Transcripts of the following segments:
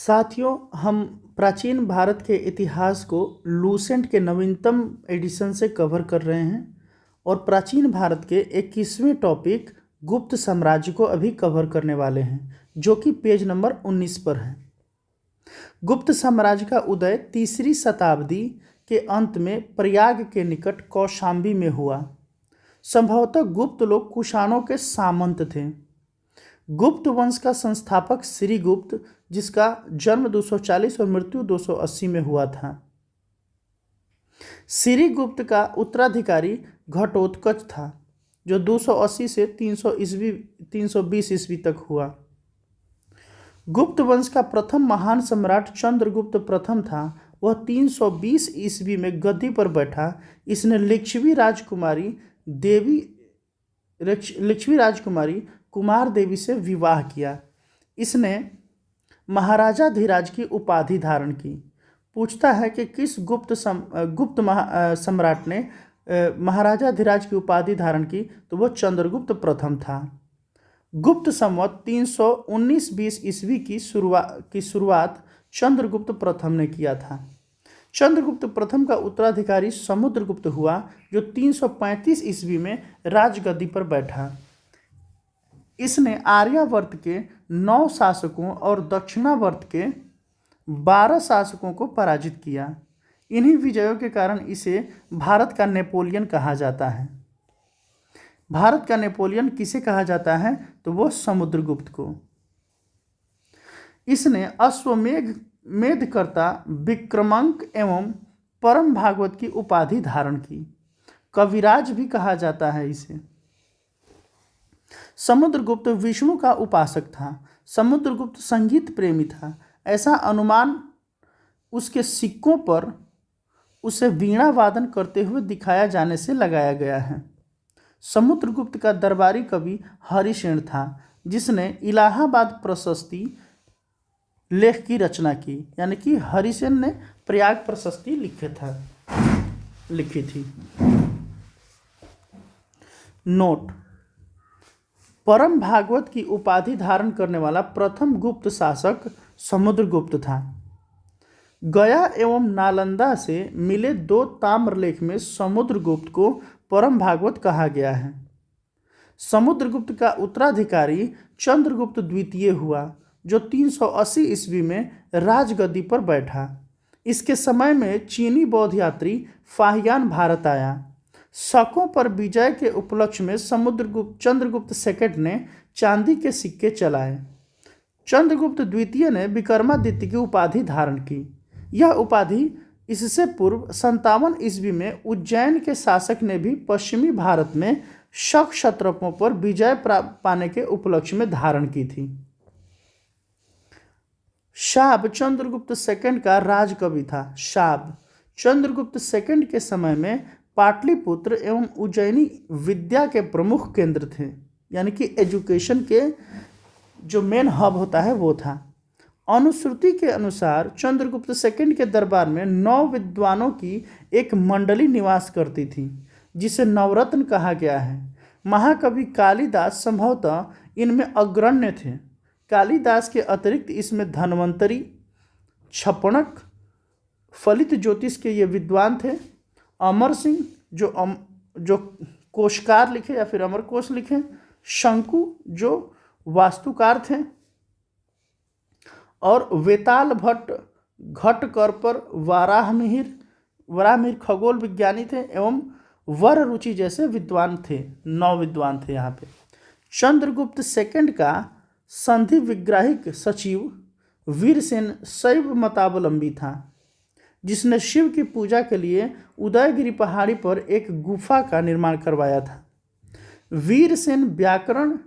साथियों, हम प्राचीन भारत के इतिहास को लूसेंट के नवीनतम एडिशन से कवर कर रहे हैं और प्राचीन भारत के 21वें टॉपिक गुप्त साम्राज्य को अभी कवर करने वाले हैं, जो कि पेज नंबर 19 पर है। गुप्त साम्राज्य का उदय 3री शताब्दी के अंत में प्रयाग के निकट कौशाम्बी में हुआ। संभवतः गुप्त लोग कुषाणों के सामंत थे। गुप्त वंश का संस्थापक श्रीगुप्त, जिसका जन्म 240 और मृत्यु 280 में हुआ था। श्रीगुप्त का उत्तराधिकारी घटोत्कच था, जो 280 से 320 ईस्वी तक हुआ। गुप्त वंश का प्रथम महान सम्राट चंद्रगुप्त प्रथम था। वह 320 ईस्वी में गद्दी पर बैठा। इसने लिच्छवी राजकुमारी कुमार देवी से विवाह किया। इसने महाराजाधिराज की उपाधि धारण की। पूछता है कि किस गुप्त सम्राट ने महाराजाधिराज की उपाधि धारण की, तो वह चंद्रगुप्त प्रथम था। गुप्त संवत 319-20 ईस्वी की शुरुआत चंद्रगुप्त प्रथम ने किया था। चंद्रगुप्त प्रथम का उत्तराधिकारी समुद्रगुप्त हुआ, जो 335 ईस्वी में राजगद्दी पर बैठा। इसने आर्यावर्त के 9 शासकों और दक्षिणावर्त के 12 शासकों को पराजित किया। इन्हीं विजयों के कारण इसे भारत का नेपोलियन कहा जाता है। भारत का नेपोलियन किसे कहा जाता है, तो वो समुद्रगुप्त को। इसने अश्वमेधकर्ता, विक्रमांक एवं परम भागवत की उपाधि धारण की। कविराज भी कहा जाता है इसे। समुद्रगुप्त विष्णु का उपासक था। समुद्रगुप्त संगीत प्रेमी था। ऐसा अनुमान उसके सिक्कों पर उसे वीणा वादन करते हुए दिखाया जाने से लगाया गया है। समुद्रगुप्त का दरबारी कवि हरिसेन था, जिसने इलाहाबाद प्रशस्ति लेख की रचना की। यानी कि हरिसेन ने प्रयाग प्रशस्ति लिखी थी। नोट: परम भागवत की उपाधि धारण करने वाला प्रथम गुप्त शासक समुद्रगुप्त था। गया एवं नालंदा से मिले 2 ताम्रलेख में समुद्रगुप्त को परम भागवत कहा गया है। समुद्रगुप्त का उत्तराधिकारी चंद्रगुप्त द्वितीय हुआ, जो 380 ईस्वी में राजगद्दी पर बैठा। इसके समय में चीनी बौद्ध यात्री फाहियान भारत आया। शकों पर विजय के उपलक्ष्य में चंद्रगुप्त सेकंड ने चांदी के सिक्के चलाए। चंद्रगुप्त द्वितीय ने विक्रमादित्य की उपाधि धारण की। यह उपाधि इससे पूर्व 57 ईस्वी में उज्जैन के शासक ने भी पश्चिमी भारत में शक क्षत्रपों पर विजय पाने के उपलक्ष्य में धारण की थी। शाब चंद्रगुप्त सेकंड का राजकवि था। शाब चंद्रगुप्त सेकंड के समय में पाटलिपुत्र एवं उज्जैनी विद्या के प्रमुख केंद्र थे। यानी कि एजुकेशन के जो मेन हब होता है वो था। अनुश्रुति के अनुसार चंद्रगुप्त सेकंड के दरबार में 9 विद्वानों की एक मंडली निवास करती थी, जिसे नवरत्न कहा गया है। महाकवि कालिदास संभवतः इनमें अग्रण्य थे। कालिदास के अतिरिक्त इसमें धन्वंतरी, छपणक, फलित ज्योतिष के ये विद्वान थे। अमर सिंह जो कोशकार लिखे या फिर अमरकोश लिखे। शंकु जो वास्तुकार थे, और वेताल भट्ट, घटकर्पर, वराहमिहिर खगोल विज्ञानी थे, एवं वर रुचि जैसे विद्वान थे। 9 विद्वान थे यहाँ पे। चंद्रगुप्त सेकंड का संधि विग्राहिक सचिव वीरसेन शैव मतावलंबी था, जिसने शिव की पूजा के लिए उदयगिरी पहाड़ी पर एक गुफा का निर्माण करवाया था। वीरसेन व्याकरण,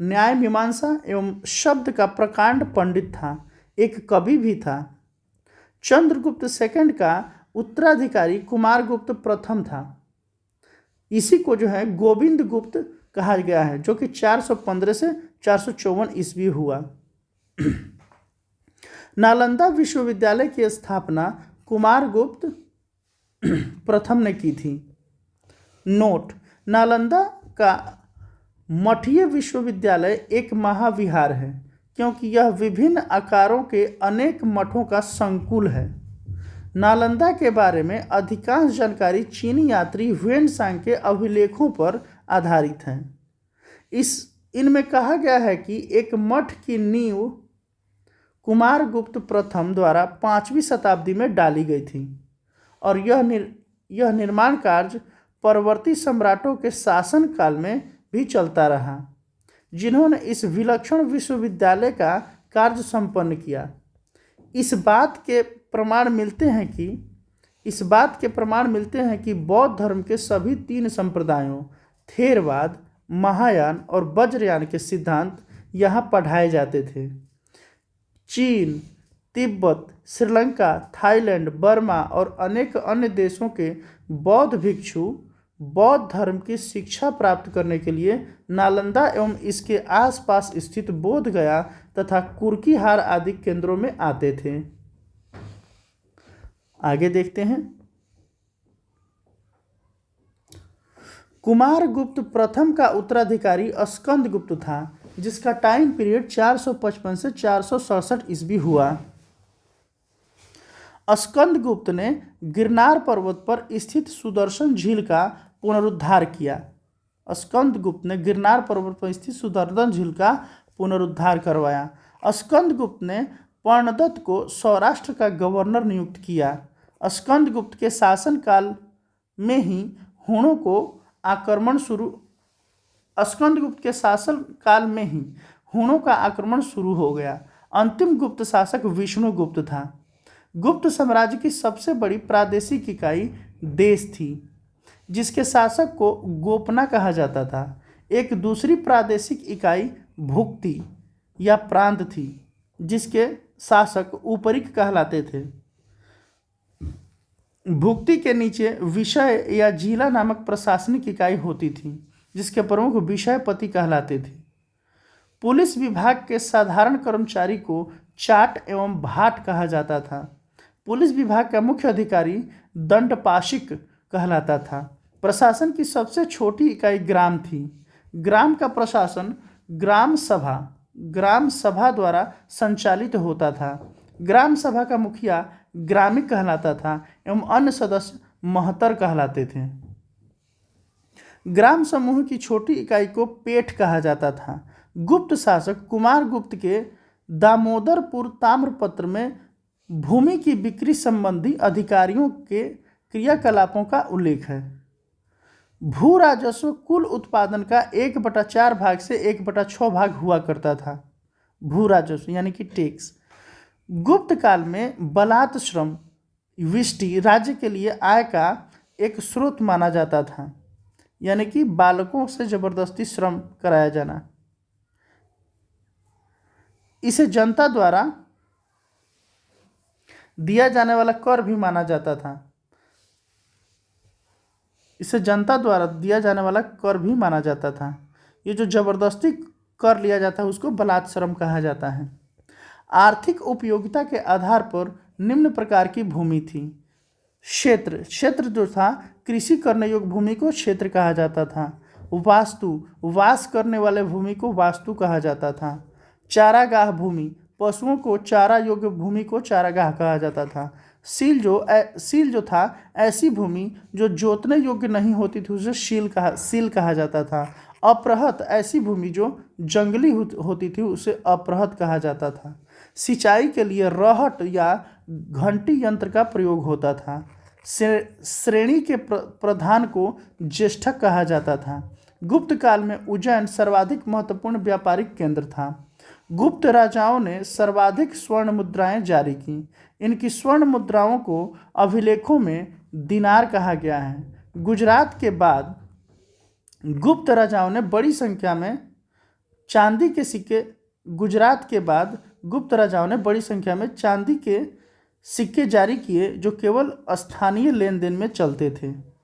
न्याय मीमांसा एवं शब्द का प्रकांड पंडित था। एक कवि भी था। चंद्रगुप्त सेकंड का उत्तराधिकारी कुमारगुप्त प्रथम था। इसी को जो है गोविंद गुप्त कहा गया है, जो कि 415 से 454 ईस्वी हुआ। नालंदा विश्वविद्यालय की स्थापना कुमारगुप्त प्रथम ने की थी। नोट: नालंदा का मठीय विश्वविद्यालय एक महाविहार है, क्योंकि यह विभिन्न आकारों के अनेक मठों का संकुल है। नालंदा के बारे में अधिकांश जानकारी चीनी यात्री ह्वेनसांग के अभिलेखों पर आधारित है। इनमें कहा गया है कि एक मठ की नींव कुमारगुप्त प्रथम द्वारा 5वीं शताब्दी में डाली गई थी और यह निर्माण कार्य परवर्ती सम्राटों के शासन काल में भी चलता रहा, जिन्होंने इस विलक्षण विश्वविद्यालय का कार्य संपन्न किया। इस बात के प्रमाण मिलते हैं कि बौद्ध धर्म के सभी 3 संप्रदायों थेरवाद, महायान और वज्रयान के सिद्धांत यहाँ पढ़ाए जाते थे। चीन, तिब्बत, श्रीलंका, थाईलैंड, बर्मा और अनेक अन्य देशों के बौद्ध भिक्षु बौद्ध धर्म की शिक्षा प्राप्त करने के लिए नालंदा एवं इसके आसपास स्थित बोध गया तथा कुर्कीहार आदि केंद्रों में आते थे। आगे देखते हैं। कुमारगुप्त प्रथम का उत्तराधिकारी स्कंदगुप्त था, जिसका टाइम पीरियड 455 से 467 ईस्वी हुआ। स्कंदगुप्त ने गिरनार पर्वत पर स्थित सुदर्शन झील का पुनरुद्धार किया। स्कंदगुप्त ने गिरनार पर्वत पर स्थित सुदर्शन झील का पुनरुद्धार करवाया। स्कंदगुप्त ने पर्णदत्त को सौराष्ट्र का गवर्नर नियुक्त किया। स्कंदगुप्त के शासन काल में ही हुणों का आक्रमण शुरू हो गया। अंतिम गुप्त शासक विष्णुगुप्त था। गुप्त साम्राज्य की सबसे बड़ी प्रादेशिक इकाई देश थी, जिसके शासक को गोपना कहा जाता था। एक दूसरी प्रादेशिक इकाई भुक्ति या प्रांत थी, जिसके शासक उपरिक कहलाते थे। भुक्ति के नीचे विषय या जिला नामक प्रशासनिक इकाई होती थी, जिसके प्रमुख विषयपति कहलाते थे। पुलिस विभाग के साधारण कर्मचारी को चाट एवं भाट कहा जाता था। पुलिस विभाग का मुख्य अधिकारी दंडपाशिक कहलाता था। प्रशासन की सबसे छोटी इकाई ग्राम थी। ग्राम का प्रशासन ग्राम सभा द्वारा संचालित होता था। ग्राम सभा का मुखिया ग्रामिक कहलाता था एवं अन्य सदस्य महतर कहलाते थे। ग्राम समूह की छोटी इकाई को पेठ कहा जाता था। गुप्त शासक कुमारगुप्त के दामोदरपुर ताम्रपत्र में भूमि की बिक्री संबंधी अधिकारियों के क्रियाकलापों का उल्लेख है। भू राजस्व कुल उत्पादन का 1/4 भाग से 1/6 भाग हुआ करता था। भू राजस्व यानी कि टैक्स। गुप्त काल में बलात् श्रम विष्टि राज्य के लिए आय का एक स्रोत माना जाता था, यानी कि बालकों से जबरदस्ती श्रम कराया जाना। इसे जनता द्वारा दिया जाने वाला कर भी माना जाता था। ये जो जबरदस्ती कर लिया जाता है उसको बलात् श्रम कहा जाता है। आर्थिक उपयोगिता के आधार पर निम्न प्रकार की भूमि थी। क्षेत्र जो था, कृषि करने योग्य भूमि को क्षेत्र कहा जाता था। वास करने वाले भूमि को वास्तु कहा जाता था। चारागाह भूमि, पशुओं को चारा योग्य भूमि को चारागाह कहा जाता था। सील जो था, ऐसी भूमि जो जोतने योग्य नहीं होती थी उसे सील कहा जाता था। अप्रहत, ऐसी भूमि जो जंगली होती थी उसे अप्रहत कहा जाता था। सिंचाई के लिए रहट या घंटी यंत्र का प्रयोग होता था। श्रेणी के प्रधान को ज्येष्ठक कहा जाता था। गुप्त काल में उज्जैन सर्वाधिक महत्वपूर्ण व्यापारिक केंद्र था। गुप्त राजाओं ने सर्वाधिक स्वर्ण मुद्राएं जारी की। इनकी स्वर्ण मुद्राओं को अभिलेखों में दिनार कहा गया है। गुजरात के बाद गुप्त राजाओं ने बड़ी संख्या में चांदी के सिक्के जारी किए, जो केवल स्थानीय लेन देन में चलते थे।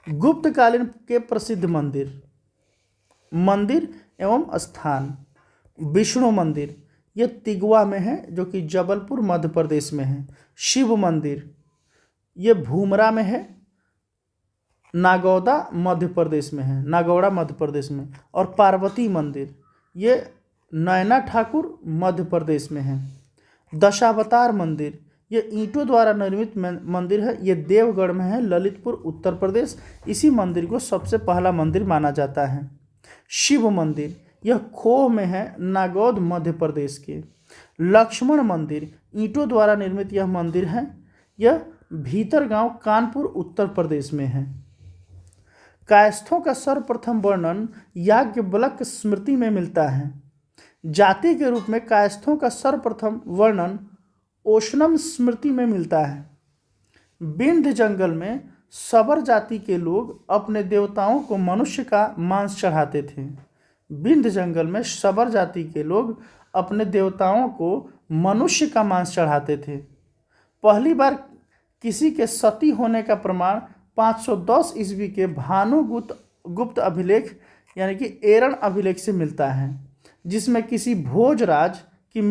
गुप्त कालीन के प्रसिद्ध मंदिर एवं स्थान। विष्णु मंदिर, ये तिगवा में है, जो कि जबलपुर मध्य प्रदेश में है। शिव मंदिर, ये भूमरा में है। नागौदा मध्य प्रदेश में है, नागौड़ा मध्य प्रदेश में। और पार्वती मंदिर ये नैना ठाकुर मध्य प्रदेश में है। दशावतार मंदिर ये ईंटों द्वारा निर्मित मंदिर है, ये देवगढ़ में है, ललितपुर उत्तर प्रदेश। इसी मंदिर को सबसे पहला मंदिर माना जाता है। शिव मंदिर यह खोह में है, नागौद मध्य प्रदेश के। लक्ष्मण मंदिर ईंटों द्वारा निर्मित यह मंदिर है, यह भीतरगांव कानपुर उत्तर प्रदेश में है। कायस्थों का सर्वप्रथम वर्णन याज्ञवल्क्य स्मृति में मिलता है। जाति के रूप में कायस्थों का सर्वप्रथम वर्णन ओशनम स्मृति में मिलता है। विंध्य जंगल में सबर जाति के लोग अपने देवताओं को मनुष्य का मांस चढ़ाते थे। विंध्य जंगल में सबर जाति के लोग अपने देवताओं को मनुष्य का मांस चढ़ाते थे। पहली बार किसी के सती होने का प्रमाण 510 ईस्वी के भानुगुप्त अभिलेख यानी कि एरन अभिलेख से मिलता है, जिसमें किसी भोजराज की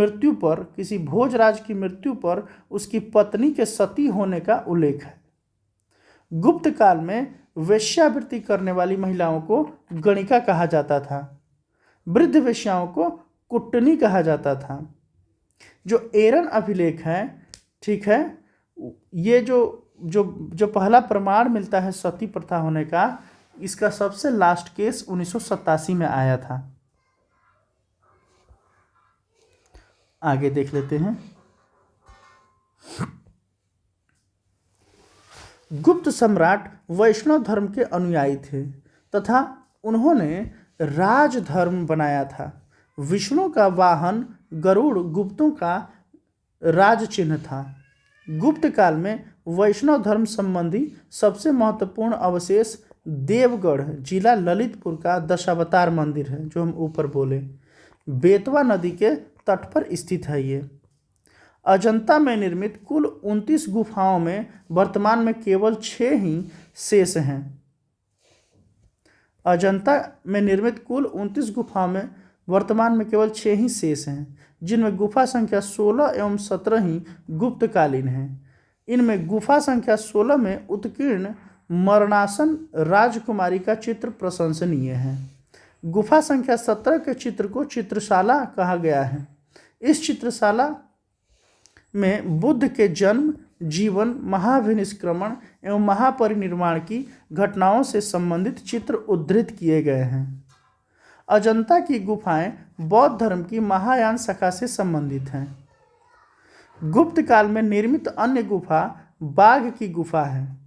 मृत्यु पर उसकी पत्नी के सती होने का उल्लेख है। गुप्त काल में वेश्यावृत्ति करने वाली महिलाओं को गणिका कहा जाता था। वृद्ध वेश्याओं को कुट्टनी कहा जाता था। जो एरन अभिलेख है, ठीक है, ये जो पहला प्रमाण मिलता है सती प्रथा होने का, इसका सबसे लास्ट केस 1987 में आया था। आगे देख लेते हैं। गुप्त सम्राट वैष्णव धर्म के अनुयायी थे तथा उन्होंने राजधर्म बनाया था। विष्णु का वाहन गरुड़ गुप्तों का राज चिन्ह था। गुप्त काल में वैष्णव धर्म संबंधी सबसे महत्वपूर्ण अवशेष देवगढ़ जिला ललितपुर का दशावतार मंदिर है, जो हम ऊपर बोले। बेतवा नदी के तट पर स्थित है ये। अजंता में निर्मित कुल 29 गुफाओं में वर्तमान में केवल 6 ही शेष हैं। अजंता में निर्मित कुल 29 गुफाओं में वर्तमान में केवल 6 ही शेष हैं, जिनमें गुफा संख्या 16 एवं 17 ही गुप्तकालीन हैं। इनमें गुफा संख्या 16 में उत्कीर्ण मरणासन राजकुमारी का चित्र प्रशंसनीय है। गुफा संख्या 17 के चित्र को चित्रशाला कहा गया है। इस चित्रशाला में बुद्ध के जन्म, जीवन, महाविनिष्क्रमण एवं महापरिनिर्वाण की घटनाओं से संबंधित चित्र उद्धृत किए गए हैं। अजंता की गुफाएं बौद्ध धर्म की महायान शाखा से संबंधित हैं। गुप्त काल में निर्मित अन्य गुफा बाघ की गुफा है,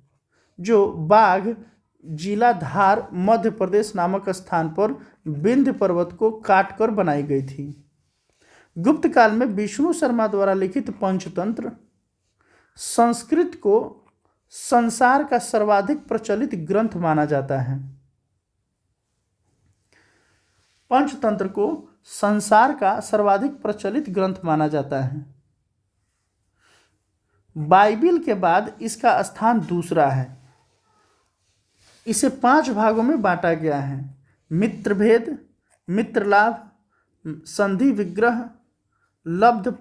जो बाघ जिला धार मध्य प्रदेश नामक स्थान पर विंध्य पर्वत को काटकर बनाई गई थी। गुप्त काल में विष्णु शर्मा द्वारा लिखित पंचतंत्र संस्कृत को संसार का सर्वाधिक प्रचलित ग्रंथ माना जाता है। पंचतंत्र को संसार का सर्वाधिक प्रचलित ग्रंथ माना जाता है। बाइबिल के बाद इसका स्थान दूसरा है। इसे 5 भागों में बांटा गया है: मित्रभेद, मित्रलाभ, संधि विग्रह, लब्ध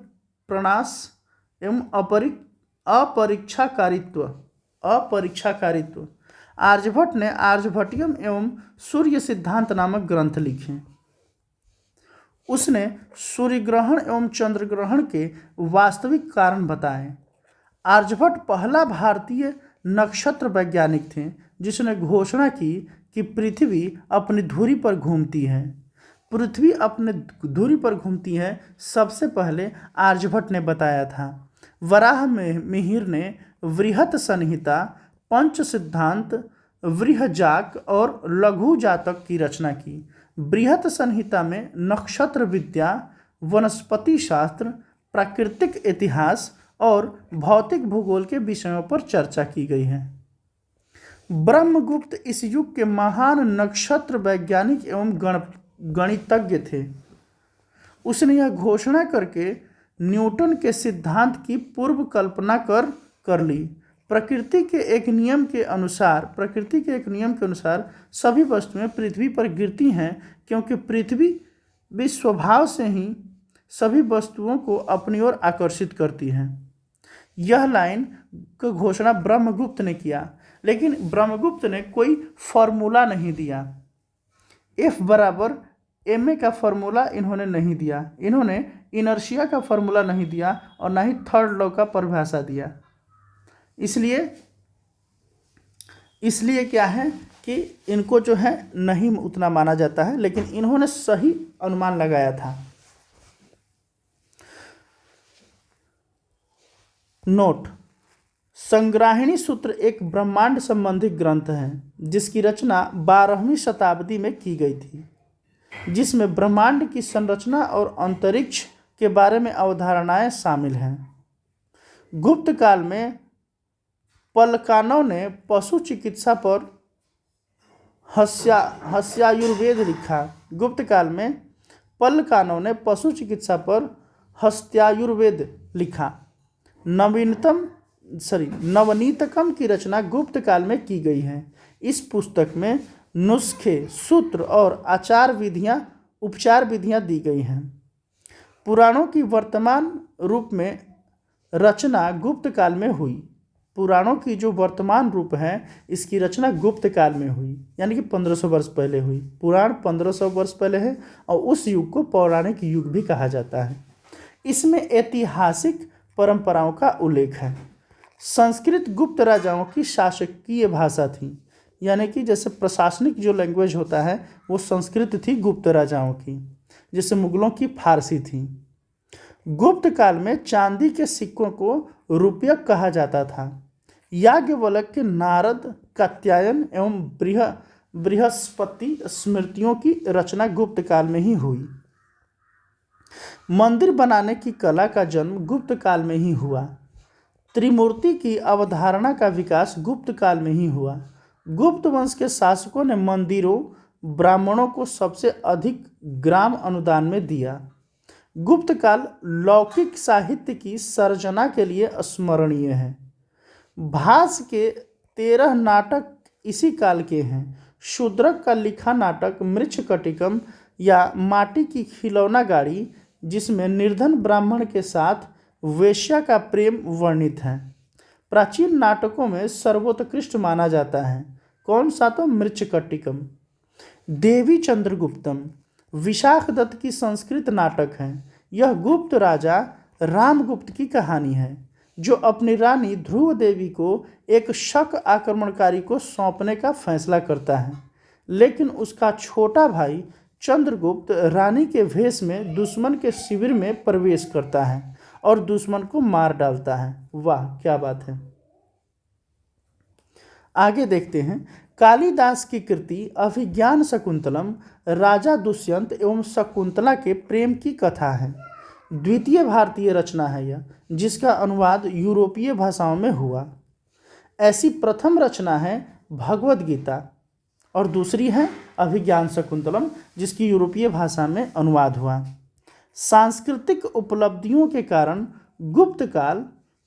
प्रणाश एवं अपरीक्षाकारित्व। आर्यभट्ट ने आर्यभट्टियम एवं सूर्य सिद्धांत नामक ग्रंथ लिखे। उसने सूर्य ग्रहण एवं चंद्र ग्रहण के वास्तविक कारण बताए। आर्यभट्ट पहला भारतीय नक्षत्र वैज्ञानिक थे जिसने घोषणा की कि पृथ्वी अपनी धुरी पर घूमती है। पृथ्वी अपने धुरी पर घूमती है सबसे पहले आर्यभट्ट ने बताया था। वराह मिहिर ने वृहत संहिता, पंच सिद्धांत, वृहजाक और लघु जातक की रचना की। बृहत संहिता में नक्षत्र विद्या, वनस्पति शास्त्र, प्राकृतिक इतिहास और भौतिक भूगोल के विषयों पर चर्चा की गई है। ब्रह्मगुप्त इस युग के महान नक्षत्र वैज्ञानिक एवं गणितज्ञ थे। उसने यह घोषणा करके न्यूटन के सिद्धांत की पूर्व कल्पना कर ली। प्रकृति के एक नियम के अनुसार सभी वस्तुएं पृथ्वी पर गिरती हैं, क्योंकि पृथ्वी भी स्वभाव से ही सभी वस्तुओं को अपनी ओर आकर्षित करती है। यह लाइन की घोषणा ब्रह्मगुप्त ने किया, लेकिन ब्रह्मगुप्त ने कोई फॉर्मूला नहीं दिया। F बराबर ma का फॉर्मूला इन्होंने नहीं दिया, इन्होंने इनर्शिया का फॉर्मूला नहीं दिया और ना ही थर्ड लॉ का परिभाषा दिया। इसलिए क्या है कि इनको जो है नहीं उतना माना जाता है, लेकिन इन्होंने सही अनुमान लगाया था। नोट: संग्राहिणी सूत्र एक ब्रह्मांड संबंधी ग्रंथ है जिसकी रचना 12वीं शताब्दी में की गई थी, जिसमें ब्रह्मांड की संरचना और अंतरिक्ष के बारे में अवधारणाएं शामिल हैं। गुप्त काल में पलकानों ने पशु चिकित्सा पर हस्यायुर्वेद लिखा। गुप्त काल में पलकानों ने पशु चिकित्सा पर हस्त्यायुर्वेद लिखा। नवनीतकम की रचना गुप्त काल में की गई है। इस पुस्तक में नुस्खे, सूत्र और उपचार विधियां दी गई हैं। पुराणों की वर्तमान रूप में रचना गुप्त काल में हुई। पुराणों की जो वर्तमान रूप है इसकी रचना गुप्त काल में हुई, यानी कि 1500 वर्ष पहले हुई। पुराण 1500 वर्ष पहले है और उस युग को पौराणिक युग भी कहा जाता है। इसमें ऐतिहासिक परंपराओं का उल्लेख है। संस्कृत गुप्त राजाओं की शासकीय भाषा थी, यानी कि जैसे प्रशासनिक जो लैंग्वेज होता है वो संस्कृत थी गुप्त राजाओं की, जैसे मुगलों की फारसी थी। गुप्त काल में चांदी के सिक्कों को रुपयक कहा जाता था। याज्ञवल्क्य के नारद, कात्यायन एवं बृहस्पति स्मृतियों की रचना गुप्त काल में ही हुई। मंदिर बनाने की कला का जन्म गुप्त काल में ही हुआ। त्रिमूर्ति की अवधारणा का विकास गुप्त काल में ही हुआ। गुप्त वंश के शासकों ने मंदिरों, ब्राह्मणों को सबसे अधिक ग्राम अनुदान में दिया। गुप्त काल लौकिक साहित्य की सर्जना के लिए स्मरणीय है। भास के 13 नाटक इसी काल के हैं। शूद्रक का लिखा नाटक मृच्छकटिकम या माटी की खिलौना गाड़ी, जिसमें निर्धन ब्राह्मण के साथ वेश्या का प्रेम वर्णित है, प्राचीन नाटकों में सर्वोत्कृष्ट माना जाता है। कौन सा? तो मृच्छकटिकम। देवी चंद्रगुप्तम विशाखदत्त की संस्कृत नाटक है। यह गुप्त राजा रामगुप्त की कहानी है, जो अपनी रानी ध्रुव देवी को एक शक आक्रमणकारी को सौंपने का फैसला करता है, लेकिन उसका छोटा भाई चंद्रगुप्त रानी के भेष में दुश्मन के शिविर में प्रवेश करता है और दुश्मन को मार डालता है। वाह, क्या बात है। आगे देखते हैं। कालिदास की कृति अभिज्ञान शकुंतलम राजा दुष्यंत एवं शकुंतला के प्रेम की कथा है। द्वितीय भारतीय रचना है यह, जिसका अनुवाद यूरोपीय भाषाओं में हुआ। ऐसी प्रथम रचना है भगवद गीता और दूसरी है अभिज्ञान शकुंतलम, जिसकी यूरोपीय भाषा में अनुवाद हुआ। सांस्कृतिक उपलब्धियों के कारण गुप्त काल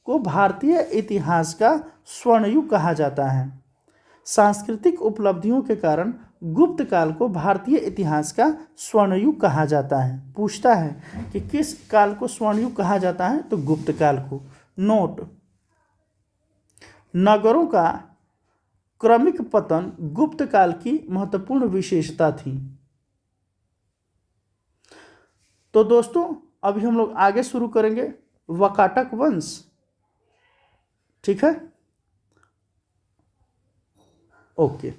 को भारतीय इतिहास का स्वर्णयुग कहा जाता है। सांस्कृतिक उपलब्धियों के कारण गुप्त काल को भारतीय इतिहास का स्वर्णयुग कहा जाता है। पूछता है कि किस काल को स्वर्णयुग कहा जाता है, तो गुप्त काल को। नोट: नगरों का क्रमिक पतन गुप्त काल की महत्वपूर्ण विशेषता थी। तो दोस्तों, अभी हम लोग आगे शुरू करेंगे वाकाटक वंश। ठीक है, ओके।